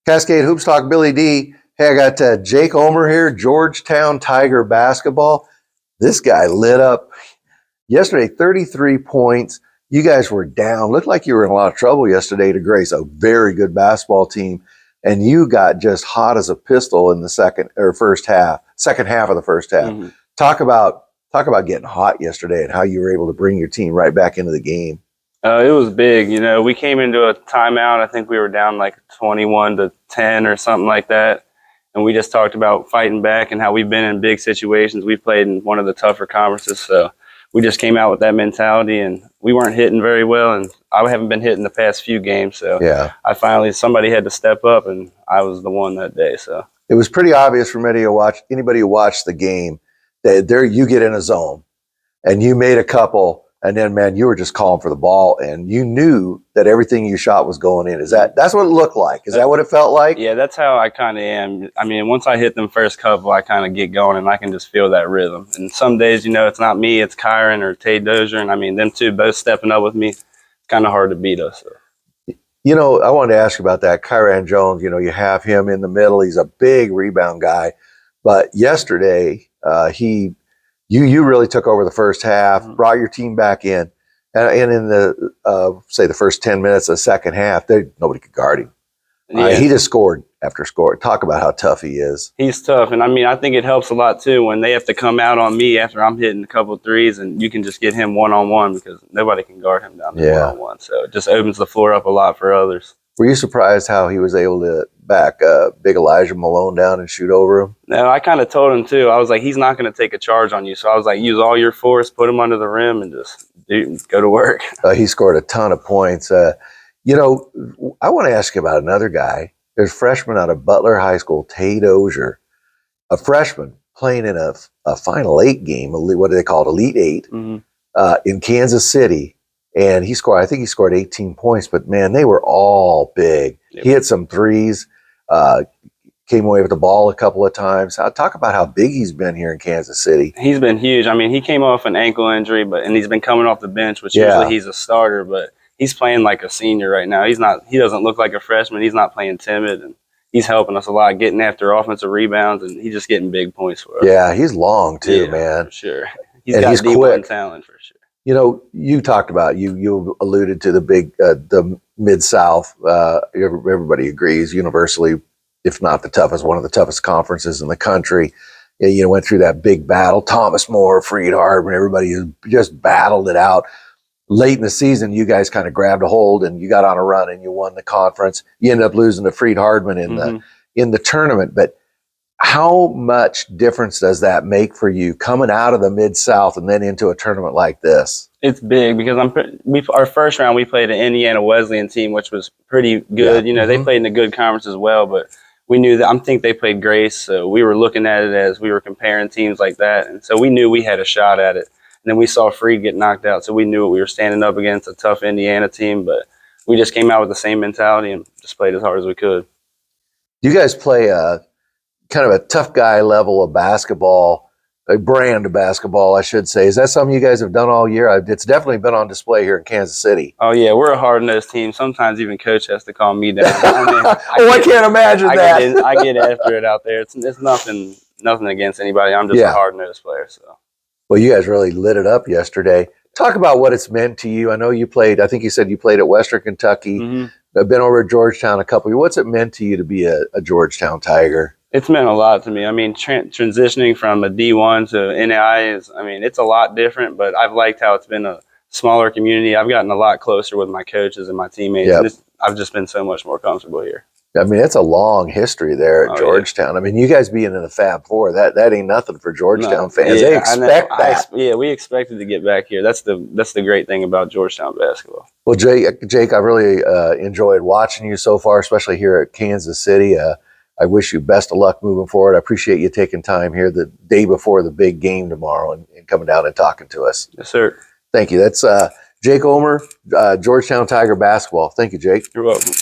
Cascade Hoops Talk, Billy D. Hey, I got Jake Ohmer here, Georgetown Tiger basketball. This guy lit up yesterday, 33 points. You guys were down. Looked like you were in a lot of trouble yesterday to grace a very good basketball team. And you got just hot as a pistol in the second half of the first half. Mm-hmm. Talk about getting hot yesterday and how you were able to bring your team right back into the game. It was big. We came into a timeout. I think we were down like 21-10 or something like that. And we just talked about fighting back and how we've been in big situations. We've played in one of the tougher conferences. So we just came out with that mentality, and we weren't hitting very well. And I haven't been hitting the past few games. So yeah, somebody had to step up, and I was the one that day. So it was pretty obvious for anybody who watched the game that there you get in a zone and you made a couple. And then, man, you were just calling for the ball, and you knew that everything you shot was going in. That's what it looked like? Is that what it felt like? Yeah, that's how I kind of am. I mean, once I hit them first couple, I kind of get going, and I can just feel that rhythm. And some days, it's not me, it's Kyron or Tay Dozier. And I mean, them two both stepping up with me, it's kind of hard to beat us. So. I wanted to ask you about that. Kyron Jones, you have him in the middle. He's a big rebound guy. But yesterday, You really took over the first half, brought your team back in, and in the first 10 minutes of the second half, nobody could guard him. Yeah. He just scored after score. Talk about how tough he is. He's tough, and I mean, I think it helps a lot too when they have to come out on me after I'm hitting a couple of threes, and you can just get him one-on-one because nobody can guard him down there one-on-one. So it just opens the floor up a lot for others. Were you surprised how he was able to back big Elijah Malone down and shoot over him? No, I kind of told him too. I was like, he's not going to take a charge on you. So I was like, use all your force, put him under the rim, and just go to work. He scored a ton of points. I want to ask you about another guy. There's a freshman out of Butler High School, Tay Dozier, a freshman playing in a Final Eight game, what do they call it, Elite Eight, in Kansas City. And I think he scored 18 points, but man, they were all big. Yep. He hit some threes, came away with the ball a couple of times. Talk about how big he's been here in Kansas City. He's been huge. I mean, he came off an ankle injury, and he's been coming off the bench, which usually he's a starter, but he's playing like a senior right now. He doesn't look like a freshman. He's not playing timid, and he's helping us a lot, getting after offensive rebounds, and he's just getting big points for us. Yeah, he's long too, man. For sure. He's got D1 talent for sure. You talked about, you alluded to the Mid-South. Everybody agrees universally, if not the toughest, one of the toughest conferences in the country. Went through that big battle. Thomas More, Freed Hardman, everybody just battled it out. Late in the season, you guys kind of grabbed a hold and you got on a run and you won the conference. You ended up losing to Freed Hardman in the tournament. But how much difference does that make for you coming out of the Mid-South and then into a tournament like this? It's big because our first round we played an Indiana Wesleyan team, which was pretty good. Yeah. They played in a good conference as well, but we knew that I think they played Grace, so we were looking at it as we were comparing teams like that, and so we knew we had a shot at it. And then we saw Freed get knocked out, so we knew we were standing up against a tough Indiana team, but we just came out with the same mentality and just played as hard as we could. You guys play kind of a tough guy level of basketball, a brand of basketball, I should say. Is that something you guys have done all year? It's definitely been on display here in Kansas City. Oh, yeah, we're a hard-nosed team. Sometimes even coach has to calm me down. I can't imagine that. I get after it out there. It's nothing against anybody. I'm just a hard-nosed player. So. Well, you guys really lit it up yesterday. Talk about what it's meant to you. I know you played, I think you said you played at Western Kentucky. I've been over at Georgetown a couple of years. What's it meant to you to be a Georgetown Tiger? It's meant a lot to me. I mean, transitioning from a D1 to NAI it's a lot different, but I've liked how it's been a smaller community. I've gotten a lot closer with my coaches and my teammates. Yep. And I've just been so much more comfortable here. I mean, it's a long history there at Georgetown. Yeah. I mean, you guys being in the FabFour, that ain't nothing for Georgetown fans. They expect that. We expected to get back here. That's the great thing about Georgetown basketball. Well, Jake, I really enjoyed watching you so far, especially here at Kansas City. I wish you best of luck moving forward. I appreciate you taking time here the day before the big game tomorrow and coming down and talking to us. Yes, sir. Thank you. That's Jake Ohmer, Georgetown Tiger basketball. Thank you, Jake. You're welcome.